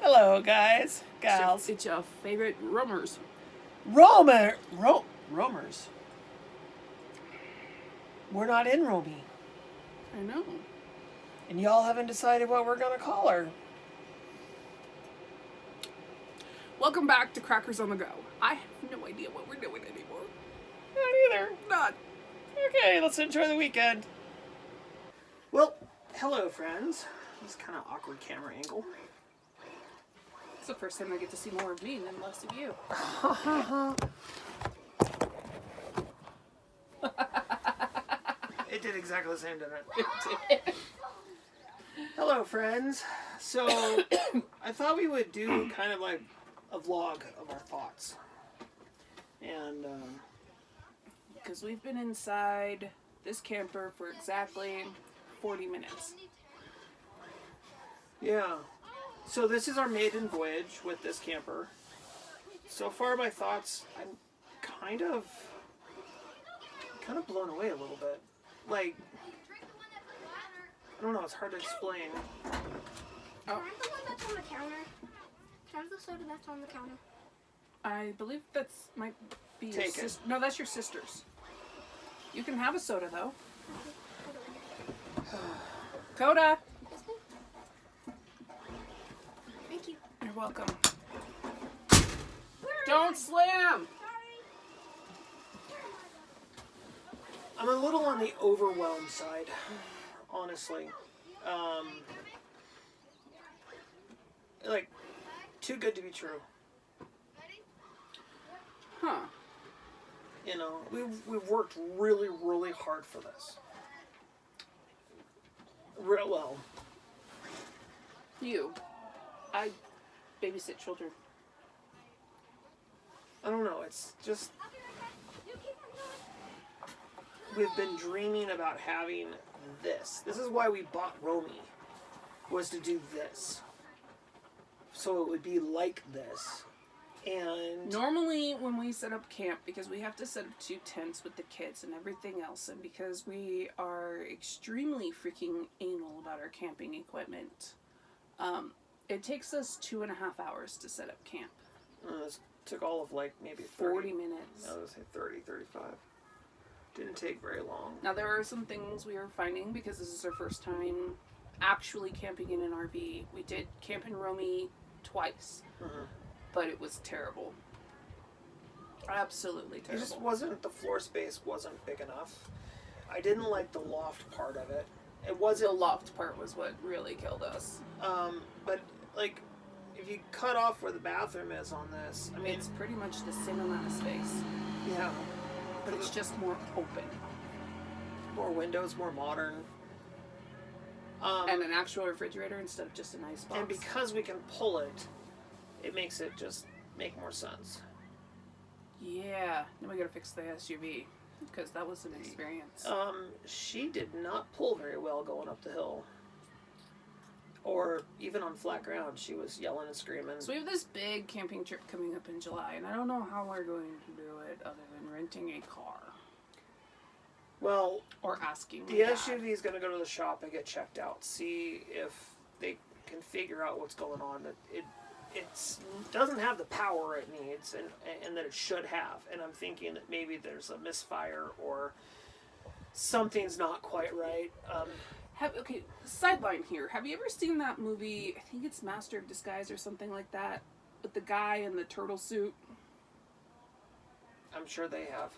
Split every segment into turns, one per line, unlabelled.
Hello, guys, gals.
It's your favorite roamers.
Roamers. We're not in Romy,
I know.
and y'all haven't decided what we're gonna call her.
Welcome back to Crackers on the Go. I have no idea what we're doing anymore.
Not either.
Not.
Okay, let's enjoy the weekend. Well, hello, friends. This kind of awkward camera angle.
It's the first time I get to see more of me than less of you.
It did exactly the same, didn't it? Hello, friends. So, I thought we would do kind of like a vlog of our thoughts. And,
Because we've been inside this camper for exactly 40 minutes.
yeah. So this is our maiden voyage with this camper. So far, my thoughts, I'm kind of blown away a little bit. Like, I don't know, it's hard to explain.
Oh.
Can I have the one that's on the counter? Can I have the soda that's on the counter?
I believe that's might be your
Take it.
sister. No, that's your sister's. You can have a soda though. Coda!
This thing? Thank you.
You're welcome. Don't slam!
I'm a little on the overwhelmed side, honestly. Like, too good to be true.
Huh.
You know, we've worked really, really hard for this. Real well.
You. I babysit children.
I don't know, it's just... We've been dreaming about having this. This is why we bought Romy, was to do this. So it would be like this. And...
Normally, when we set up camp, because we have to set up 2 tents with the kids and everything else, and because we are extremely freaking anal about our camping equipment, it takes us 2.5 hours to set up camp.
It took all of like maybe
40 minutes.
I would say 30, 35. Didn't take very long.
Now, there are some things we are finding because this is our first time actually camping in an RV. We did camp in Romy twice, but it was terrible. Absolutely
It
terrible.
just wasn't, the floor space wasn't big enough. I didn't like the loft part of it. It
The
wasn't,
loft part was what really killed us.
but like, if you cut off where the bathroom is on this, I mean,
It's pretty much the same amount of space,
yeah.
but it's just more open.
More windows, more modern.
And an actual refrigerator instead of just an ice box.
And because we can pull it, it makes it just make more sense.
Yeah. Then we gotta fix the SUV, because that was an experience.
She did not pull very well going up the hill. Or even on flat ground, she was yelling and screaming.
So we have this big camping trip coming up in July, and I don't know how we're going to do it other than renting a car.
Well,
Or asking
the
my dad.
SUV is going to go to the shop and get checked out. See if they can figure out what's going on. That it doesn't have the power it needs and that it should have. And I'm thinking that maybe there's a misfire or something's not quite right.
Okay, sideline here. Have you ever seen that movie, I think it's Master of Disguise or something like that, with the guy in the turtle suit?
I'm sure they have.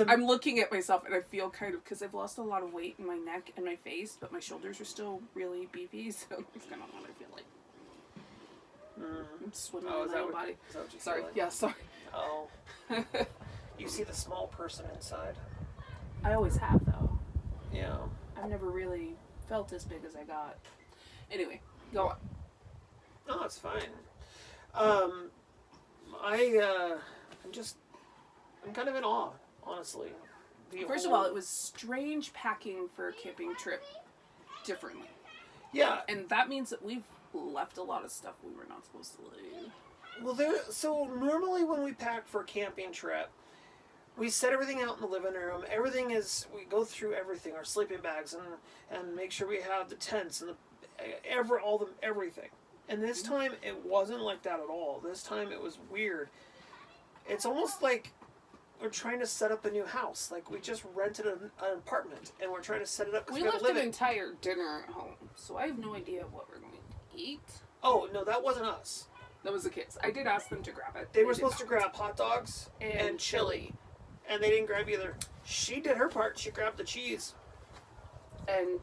I'm looking at myself and I feel kind of, because I've lost a lot of weight in my neck and my face, but my shoulders are still really beefy, so that's kind of what I feel like. I'm swimming in my own body.
Is that what you
Sorry.
feel like?
Yeah, sorry.
Oh. You see the small person inside.
I always have, though.
Yeah.
I've never really felt as big as I got. Anyway, go on.
No, it's fine. I'm kind of in awe, honestly.
First of all, it was strange packing for a camping trip differently.
Yeah.
And that means that we've left a lot of stuff we were not supposed to leave.
Well, so normally when we pack for a camping trip, we set everything out in the living room. Everything is, we go through everything, our sleeping bags, and make sure we have the tents and everything. And this time it wasn't like that at all. This time it was weird. It's almost like we're trying to set up a new house. Like we just rented an apartment and we're trying to set it up because
We
we
left
live
an
in.
entire dinner at home, so I have no idea what we're going to eat.
Oh no, that wasn't us.
That was the kids. I did ask them to grab it.
They were
did
supposed to
not.
grab hot dogs and chili, and they didn't grab either. She did her part. She grabbed the cheese.
And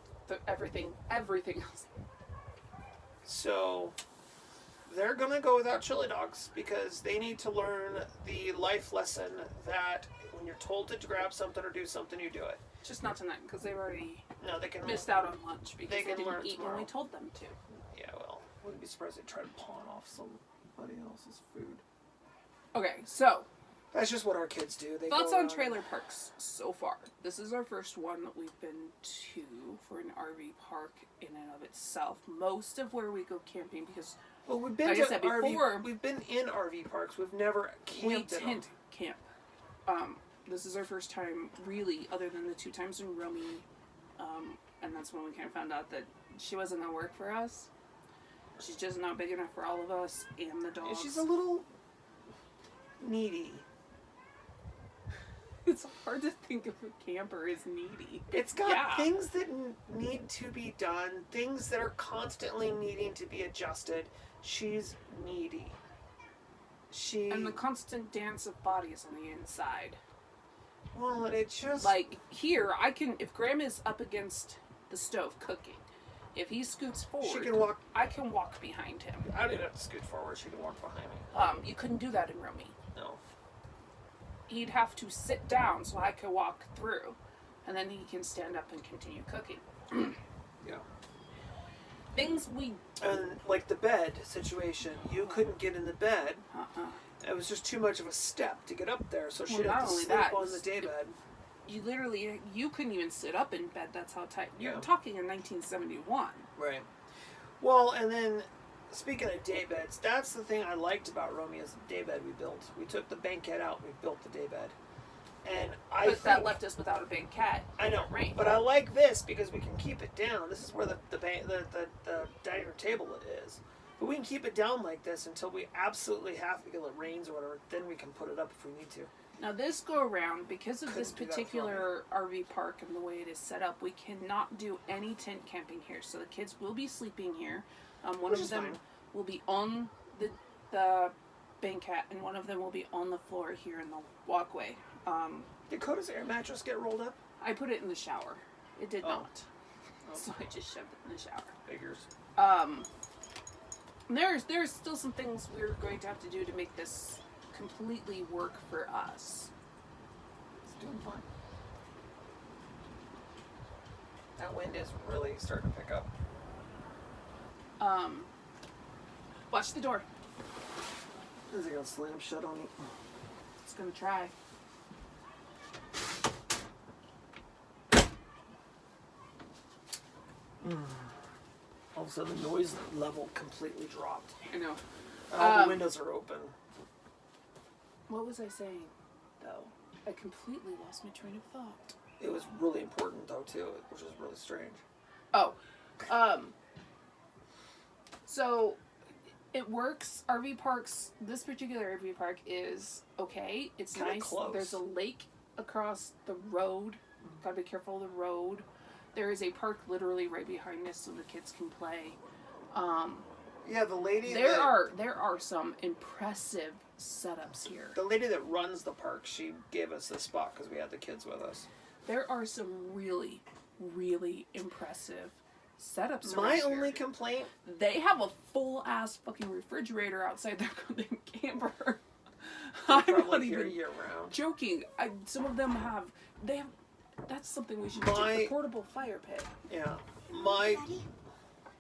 everything else.
So they're gonna go without chili dogs because they need to learn the life lesson that when you're told to grab something or do something, you do it.
Just not tonight, because they've already
No, they can
missed out on lunch because
They
they,
can learn
didn't eat
tomorrow.
when we told them to.
Yeah, well, wouldn't be surprised they try to pawn off somebody else's food.
Okay, so
That's just what our kids do. They
thoughts
go
on
around-
trailer parks so far. This is our first one that we've been to for an RV park in and of itself. Most of where we go camping, because
Well, we've been
like
to
I said before,
RV. We've been in RV parks. We've never
we
camped in them.
tent camp. This is our first time, really, other than the 2 times in Romy, and that's when we kind of found out that she wasn't gonna work for us. She's just not big enough for all of us and the
Yeah,
dogs.
she's a little needy.
It's hard to think of a camper as needy.
It's got
Yeah.
things that need to be done, things that are constantly needing to be adjusted. She's needy.
And the constant dance of bodies on the inside.
Well, it just
Like here, if Graham is up against the stove cooking, if he scoots forward,
she can walk.
I can walk behind him.
I didn't have to scoot forward. She can walk behind me.
You couldn't do that in Romy.
No.
He'd have to sit down so I could walk through, and then he can stand up and continue cooking.
Yeah.
Things we
And like the bed situation, you couldn't get in the bed. It was just too much of a step to get up there, so she'd
Well,
have
not
to
only
sleep
that,
on the day bed.
you couldn't even sit up in bed. That's how tight. You're
Yeah.
talking in 1971.
Right. Well, and then speaking of day beds, that's the thing I liked about Romy is the day bed we built. We took the banquette out, we built the day bed, and
But that left us without a big cat.
I know,
Rain.
but I like this because we can keep it down. This is where the dining table is. But we can keep it down like this until we absolutely have to, because it rains or whatever. Then we can put it up if we need to.
Now this go around, because of this
Couldn't do that
particular RV park and the way it is set up, we cannot do any tent camping here. So the kids will be sleeping here. One
Which
of
is
them
fine.
will be on the banquette, and one of them will be on the floor here in the walkway.
Dakota's air mattress get rolled up?
I put it in the shower. It did
Oh.
not.
Oh.
So I just shoved it in the shower.
Figures.
There's still some things we're going to have to do to make this completely work for us.
It's doing fine. That wind is really starting to pick up.
Watch the door.
Is it gonna slam shut on me?
It's gonna try.
All of a sudden, the noise level completely dropped.
I know.
All the windows are open.
What was I saying, though? I completely lost my train of thought.
It was really important, though, too, which is really strange.
Oh, so it works. RV parks. This particular RV park is okay. It's
Kinda
nice.
close.
There's a lake across the road. Gotta be careful of the road. There is a park literally right behind us, so the kids can play.
Yeah, the lady
There
that,
are some impressive setups here.
the lady that runs the park, she gave us this spot because we had the kids with us.
There are some really, really impressive setups.
My
around
only
here.
complaint,
They have a full ass fucking refrigerator outside their goddamn camper.
I'm
I'm
probably
not
here
even
year round.
joking. Some of them have. They have. That's something we should do.
My-
The portable fire pit.
Yeah, my
Daddy,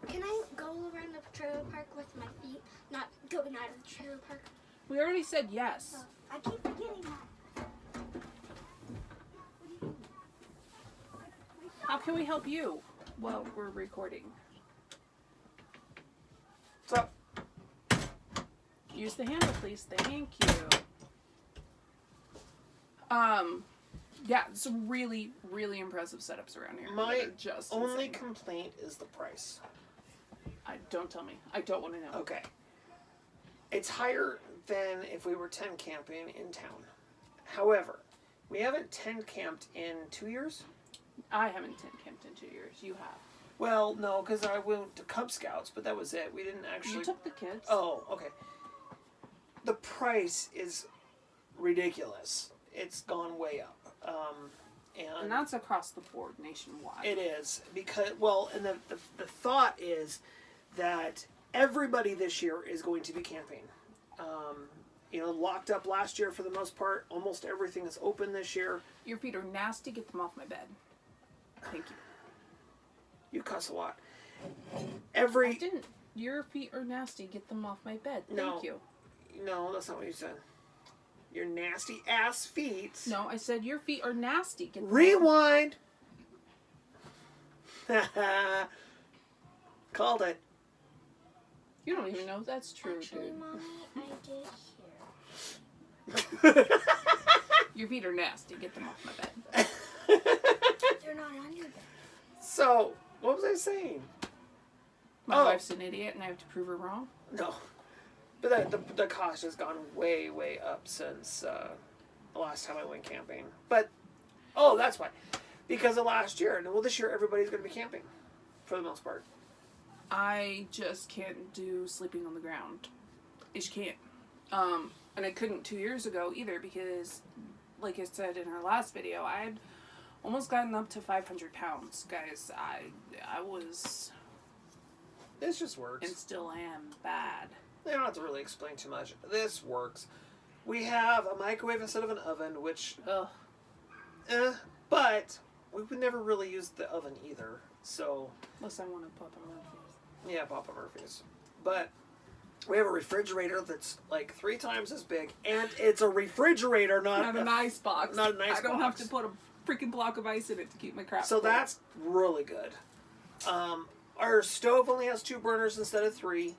can I go around the trailer park with my feet, not going out of the trailer park?
We already said yes.
Oh, I keep forgetting that.
How can we help you? Well, we're recording.
what's up?
Use the handle, please. Thank you. Yeah, some really, really impressive setups around here.
My
that are just
only
insane.
complaint is the price.
Don't tell me. I don't want to know.
Okay. It's higher than if we were tent camping in town. However, we haven't tent camped in 2 years.
I haven't tent camped in 2 years. You have.
Well, no, because I went to Cub Scouts, but that was it. We didn't actually.
You took the kids.
Oh, okay. The price is ridiculous. It's gone way up.
And that's across the board nationwide.
It is because and the thought is that everybody this year is going to be camping. Locked up last year for the most part. Almost everything is open this year.
Your feet are nasty. Get them off my bed. Thank you.
You cuss a lot.
I didn't. Your feet are nasty. Get them off my bed. Thank you.
No, that's not what you said. Your nasty ass feet.
No, I said your feet are nasty. Get them
Rewind. Called it.
You don't even know if that's true,
Actually,
dude.
Mommy, I did
Your feet are nasty. Get them off my bed.
hear. They're not on your bed.
So, what was I saying?
My wife's an idiot, and I have to prove her wrong.
No. But the cost has gone way, way up since the last time I went camping. But, that's why. Because of last year. And this year everybody's going to be camping. For the most part.
I just can't do sleeping on the ground. I just can't. And I couldn't 2 years ago either because, like I said in our last video, I had almost gotten up to 500 pounds. Guys, I was...
This just works.
And still am bad.
I don't have to really explain too much. This works. We have a microwave instead of an oven, which...
Ugh.
But we would never really use the oven either. So...
Unless I want to Papa Murphy's.
Yeah, Papa Murphy's. But we have a refrigerator that's like 3 times as big. And it's a refrigerator, not
an ice box.
Not an ice box.
I don't have to put a freaking block of ice in it to keep my crap
So
cold.
that's really good. Our stove only has 2 burners instead of 3.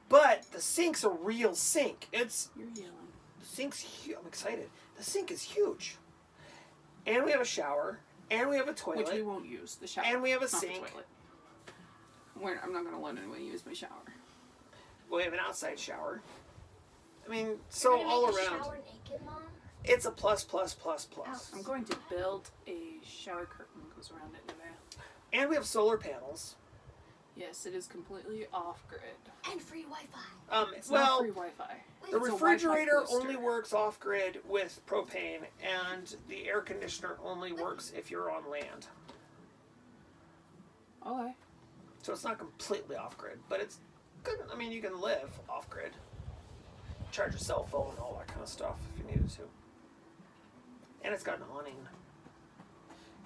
But the sink's a real sink.
You're yelling.
The sink's huge. I'm excited. The sink is huge. And we have a shower. And we have a toilet.
Which we won't use. The shower.
And we have a
not
sink.
The toilet. I'm not going to let anyone use my shower.
We have an outside shower. I mean, so
You're gonna
all
make a
around.
shower naked, Mom?
It's a plus, plus, plus, plus.
I'm going to build a shower curtain that goes around it in a
And we have solar panels.
Yes, it is completely off-grid.
And free Wi-Fi.
It's not free Wi-Fi.
The
It's a
refrigerator
Wi-Fi
only
booster.
works off-grid with propane, and the air conditioner only works if you're on land.
Okay.
So it's not completely off-grid, but it's good. I mean, you can live off-grid. Charge your cell phone and all that kind of stuff if you needed to. And it's got an awning.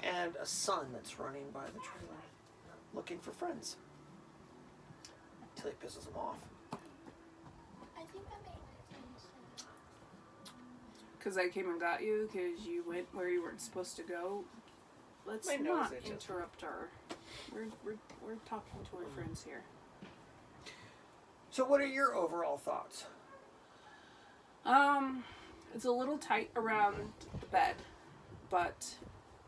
And a sun that's running by the trailer, looking for friends. Until he pisses them off.
I think that makes sense.
Because I came and got you because you went where you weren't supposed to go. Let's
My nose
not
itches.
interrupt our... We're talking to our friends here.
So what are your overall thoughts?
It's a little tight around the bed, but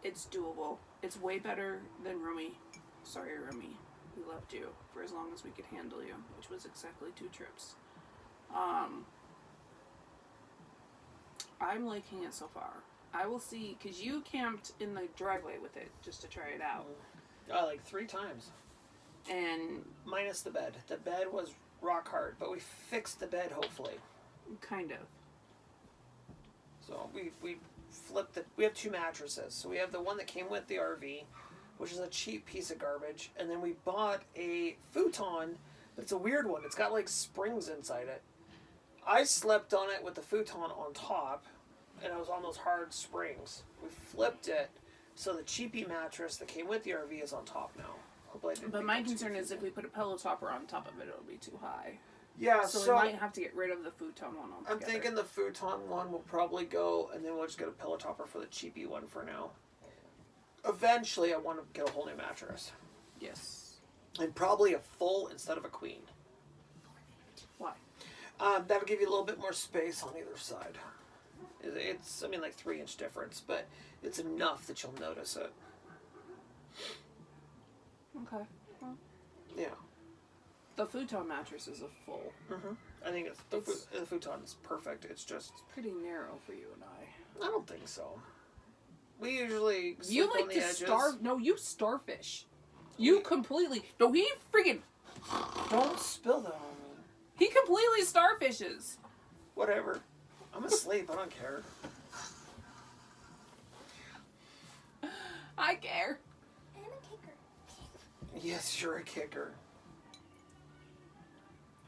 it's doable. It's way better than Rumi. Sorry, Rumi. We loved you for as long as we could handle you, which was exactly 2 trips. I'm liking it so far. I will see, because you camped in the driveway with it just to try it out.
Like 3 times.
And
Minus the bed. The bed was rock hard, but we fixed the bed hopefully.
kind of.
So we flipped it. We have 2 mattresses. So we have the one that came with the RV, which is a cheap piece of garbage, and then we bought a futon, but it's a weird one. It's got like springs inside it. I slept on it with the futon on top, and I was on those hard springs. We flipped it, so the cheapy mattress that came with the RV is on top now. Hopefully I didn't
But
make
my
that too
concern is if
confusing.
we put a pillow topper on top of it, it'll be too high.
Yeah,
So,
so
we might have to get rid of the futon one altogether.
I'm thinking the futon one will probably go, and then we'll just get a pillow topper for the cheapy one for now. Eventually, I want to get a whole new mattress.
Yes.
And probably a full instead of a queen.
Why?
That'll give you a little bit more space on either side. It's, I mean, like 3-inch difference, but it's enough that you'll notice it.
Okay. Well,
Yeah.
the futon mattress is a full.
I think the futon is perfect. It's just,
Pretty narrow for you and I.
I don't think so. We usually sleep
You
on
like
the
to
edges.
starve. No, you starfish. You completely. No, he freaking.
Don't spill that on me.
He completely starfishes.
Whatever. I'm asleep. I don't care.
I care.
I'm a kicker.
Yes, you're a kicker.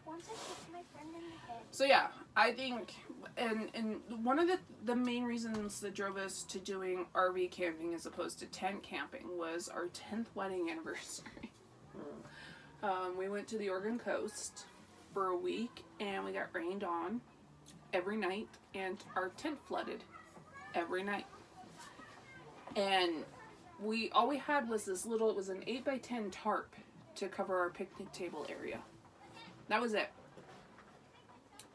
Once I kicked my friend in the head.
So yeah, I think, and one of the main reasons that drove us to doing RV camping as opposed to tent camping was our 10th wedding anniversary. We went to the Oregon coast for a week, and we got rained on every night, and our tent flooded every night. And all we had was this little, it was an 8x10 tarp to cover our picnic table area. That was it.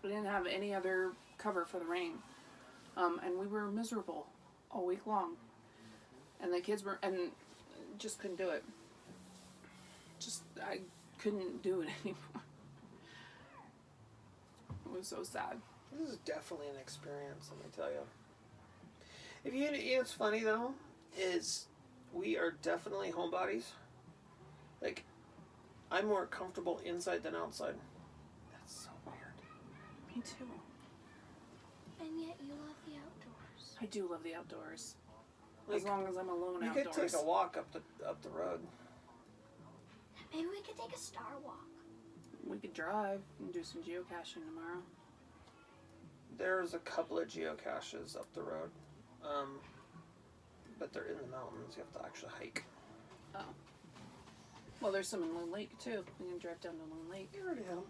We didn't have any other cover for the rain. And we were miserable all week long. And the kids were, and just couldn't do it. I couldn't do it anymore. It was so sad.
This is definitely an experience, let me tell you. If you know what's funny though, is we are definitely homebodies. Like, I'm more comfortable inside than outside. That's so weird.
Me too.
And yet you love the outdoors.
I do love the outdoors.
Like,
As long as I'm alone
you
outdoors.
could take a walk up the road.
Maybe we could take a star walk.
We could drive and do some geocaching tomorrow.
There's a couple of geocaches up the road, but they're in the mountains. You have to actually hike.
Oh. Well, there's some in Loon Lake too. We can drive down to Loon Lake.
You already have 'em.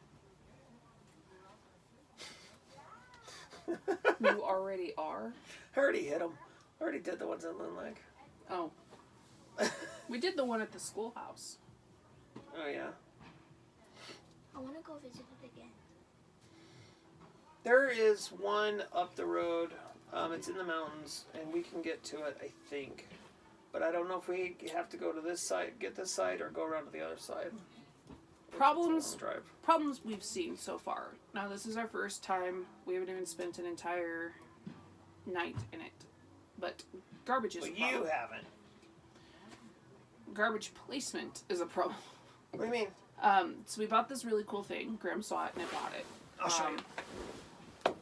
You already are?
I already hit them. I already did the ones in Loon Lake.
Oh. We did the one at the schoolhouse.
Oh yeah.
I want to go visit it again.
There is one up the road. It's in the mountains, and we can get to it, I think. But I don't know if we have to go to this side, get this side, or go around to the other side.
Problems
It's a long drive.
Problems we've seen so far. Now, this is our first time. We haven't even spent an entire night in it. But garbage is a
But
problem.
you haven't.
Garbage placement is a problem.
What do you mean?
So we bought this really cool thing. Graham saw it and I bought it.
I'll show you.
That's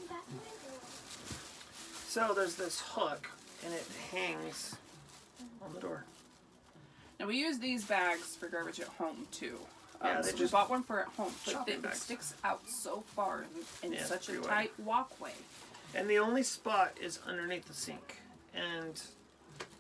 my door.
So there's this hook, and it hangs on the door.
Now we use these bags for garbage at home too.
Yeah, they
so we
just-
bought one for at home, but
shopping
it
bags.
sticks out so far in
Yeah,
such a
pretty
tight walkway.
And the only spot is underneath the sink. And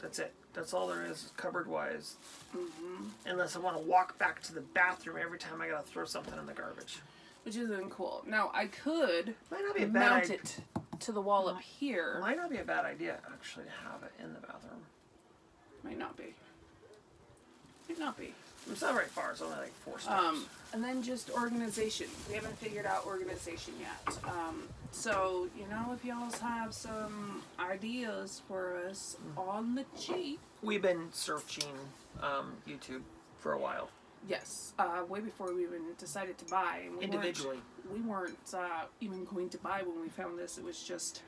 that's it. That's all there is, cupboard-wise.
Mm-hmm.
Unless I want to walk back to the bathroom every time I gotta throw something in the garbage.
Which isn't cool. Now I could
Might not be a bad
mount
idea.
it to the wall up here.
Might not be a bad idea, actually, to have it in the bathroom.
Might not be. Might not be.
It's not very far. It's only like 4 steps.
And then just organization. We haven't figured out organization yet. So, you know, if y'all have some ideas for us on the cheap.
We've been searching YouTube for a while.
Yes. Way before we even decided to buy. And
Individually.
We weren't even going to buy when we found this. It was just...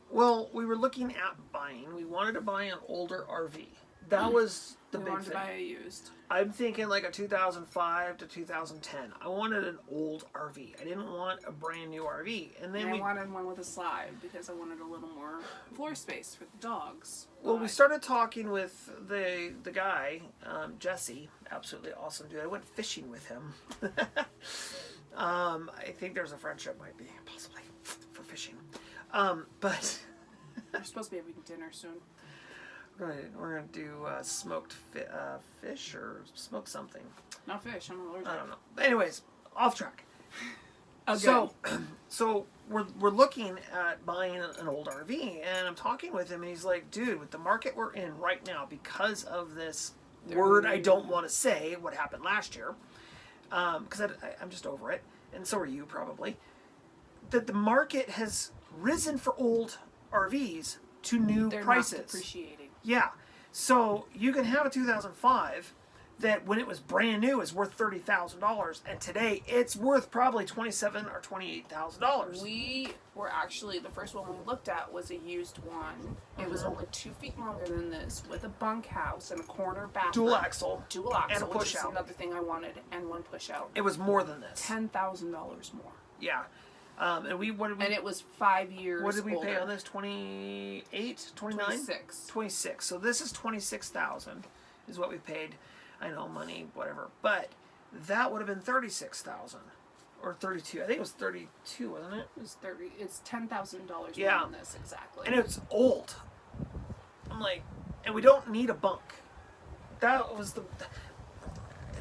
Well, we were looking at buying. We wanted to buy an older RV. That was the
we
big
wanted
thing.
to buy a used.
I'm thinking like a 2005 to 2010. I wanted an old RV. I didn't want a brand new RV. And then
And I wanted one with a slide because I wanted a little more floor space for the dogs.
Well, we started talking with the guy, Jesse, absolutely awesome dude. I went fishing with him. I think there's a friendship might be, possibly, for fishing. But
We're supposed to be having dinner soon.
we're gonna do smoked fish or smoke something.
Not fish, I'm allergic.
I don't know. But anyways, off track.
Okay.
So we're looking at buying an old RV, and I'm talking with him, and he's like, "Dude, with the market we're in right now, because of this word I don't want to say, what happened last year, because I'm just over it, and so are you probably. that the market has risen for old RVs to new
They're
prices.
not depreciating.
Yeah. So you can have a 2005 that when it was brand new is worth $30,000, and today it's worth probably $27,000 or $28,000.
We were actually, the first one we looked at was a used one. It was only 2 feet longer than this, with a bunkhouse and a corner bathroom.
Dual axle.
Dual axle,
and a
which
push
is
out.
another thing I wanted, and one push out.
It was more than this.
$10,000 more.
Yeah. And what did we?
And it was 5 years
What did we
older.
pay on this? 28, 29?
26.
26. So this is 26,000 is what we paid. I know money, whatever, but that would have been 36,000 or 32. I think it was 32, wasn't it?
It was 30. It's $10,000
Yeah.
more than this, exactly.
And it's old. I'm like, and we don't need a bunk. That was the.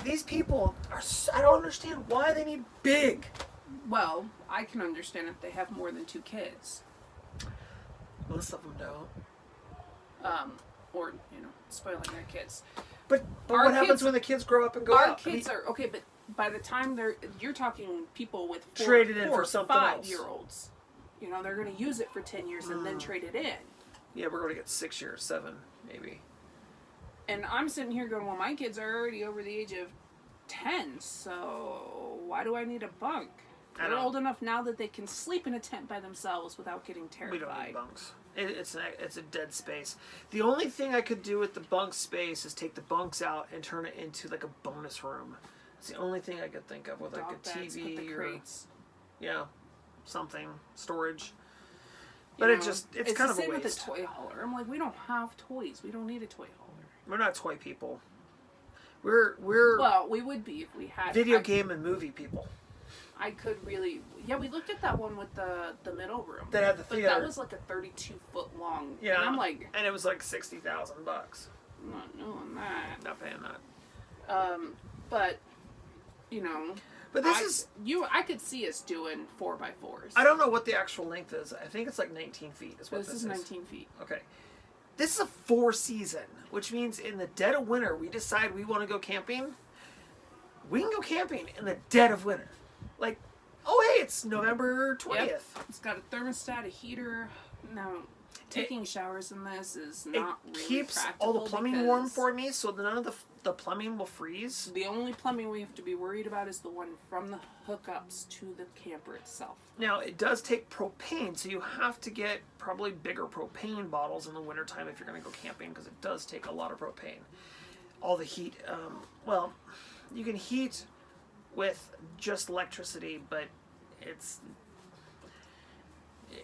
These people are. I don't understand why they need big.
Well, I can understand if they have more than 2 kids.
Most of them don't.
Or, spoiling their kids.
But
Our
what happens
kids-
when the kids grow up and go
Our
out?
kids are okay, but by the time you're talking people with
Traded in for something else.
5-year-olds. They're going to use it for 10 years and then trade it in.
Yeah, we're going to get 6 years, 7 maybe.
And I'm sitting here going, well, my kids are already over the age of 10, so why do I need a bunk?
I
They're
know.
old enough now that they can sleep in a tent by themselves without getting
We don't
terrified.
need bunks. It's a dead space. The only thing I could do with the bunk space is take the bunks out and turn it into like a bonus room. It's the only thing I could think of with like
Dog
a
beds, put
TV
the
or
crates.
something storage.
You
But
know,
it's kind
the
of a
same with
waste.
the toy hauler. I'm like, we don't have toys. We don't need a toy hauler.
We're not toy people. We're
Well, we would be if we had
video game and movie people.
I could really, we looked at that one with the middle room.
That had the
But
theater.
that was like a 32-foot long.
Yeah,
And I'm like,
and it was like $60,000.
I'm not doing that.
Not paying that.
But
But this
I could see us doing 4x4s.
I don't know what the actual length is. I think it's like 19 feet is what
This is 19 feet.
Okay. This is a 4 season, which means in the dead of winter, we decide we want to go camping. We can go camping in the dead of winter. Like, oh, hey, it's November 20th.
Yep. It's got a thermostat, a heater. Now, taking showers in this is not
It
really
keeps
practical
all the plumbing warm
because
for me, so none of the plumbing will freeze.
the only plumbing we have to be worried about is the one from the hookups to the camper itself.
Now, it does take propane, so you have to get probably bigger propane bottles in the wintertime if you're going to go camping, because it does take a lot of propane. All the heat, well, you can heat with just electricity, but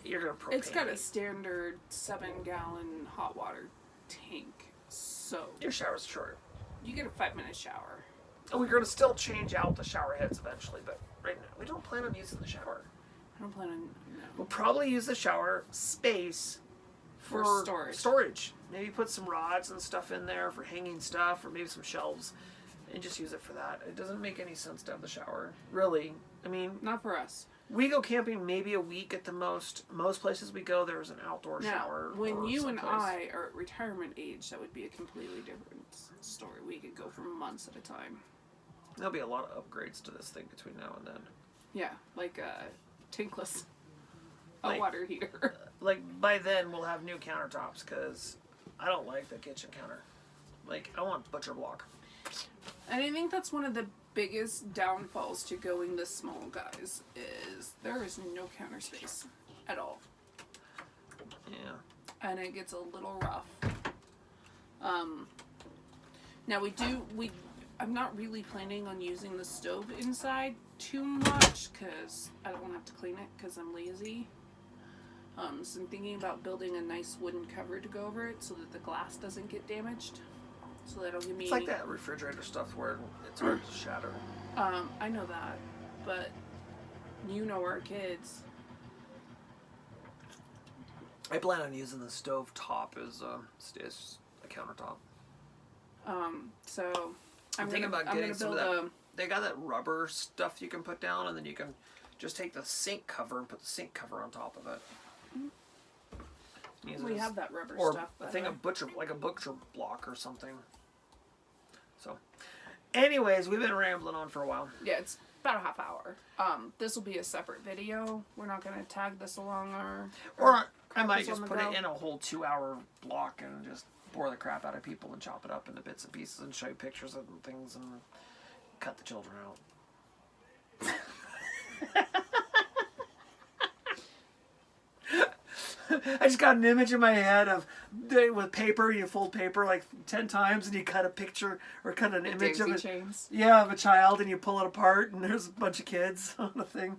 you're going to propane.
It's got a standard 7-gallon hot water tank, so
Your shower's short.
you get a 5-minute shower.
And we're going to still change out the shower heads eventually, but right now, we don't plan on using the shower.
I don't plan on
We'll probably use the shower space for
storage.
Maybe put some rods and stuff in there for hanging stuff, or maybe some shelves, and just use it for that. It doesn't make any sense to have the shower, really. I mean,
Not for us.
we go camping maybe a week at the most. Most places we go, there's an outdoor
Now,
shower.
when
or
you and
someplace.
I are at retirement age, that would be a completely different story. We could go for months at a time.
There'll be a lot of upgrades to this thing between now and then.
Yeah, like a tankless
Like-
water heater.
Like, by then, we'll have new countertops, because I don't like the kitchen counter. Like, I want butcher block.
And I think that's one of the biggest downfalls to going this small, guys, is there is no counter space at all.
Yeah.
And it gets a little rough. Now I'm not really planning on using the stove inside too much because I don't want to have to clean it because I'm lazy. So I'm thinking about building a nice wooden cover to go over it so that the glass doesn't get damaged. So that'll give me.
It's like that refrigerator stuff where it's hard to shatter.
I know that, but our kids.
I plan on using the stove top as a countertop.
So
I'm thinking about
I'm
getting
gonna
some of
build
that. They got that rubber stuff you can put down, and then you can just take the sink cover and put the sink cover on top of it. Use
We
it as-
have that rubber
or
stuff.
a
by
thing
the
of
way.
butcher block or something. So, anyways, we've been rambling on for a while.
Yeah, it's about a half hour. This will be a separate video. We're not going to tag this along our...
Or I might
Crackers
just
on the
put
go.
it in a whole 2-hour block and just bore the crap out of people and chop it up into bits and pieces and show you pictures of things and cut the children out. I just got an image in my head of with paper. You fold paper like 10 times and you cut a picture or cut an image of
Daisy
it.
chains.
Yeah, of a child, and you pull it apart and there's a bunch of kids on the thing.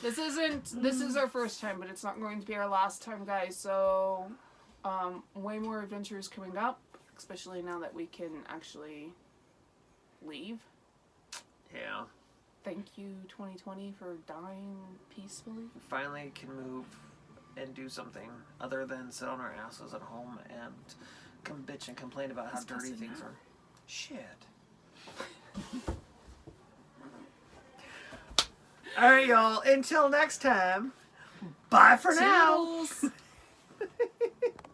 This is our first time, but it's not going to be our last time, guys. So, way more adventures coming up, especially now that we can actually leave.
Yeah.
Thank you, 2020, for dying peacefully.
Finally can move and do something other than sit on our asses at home and come bitch and complain about how
It's
dirty
busting
things
out.
are. Shit. All right, y'all. Until next time. Bye for now.
Toodles.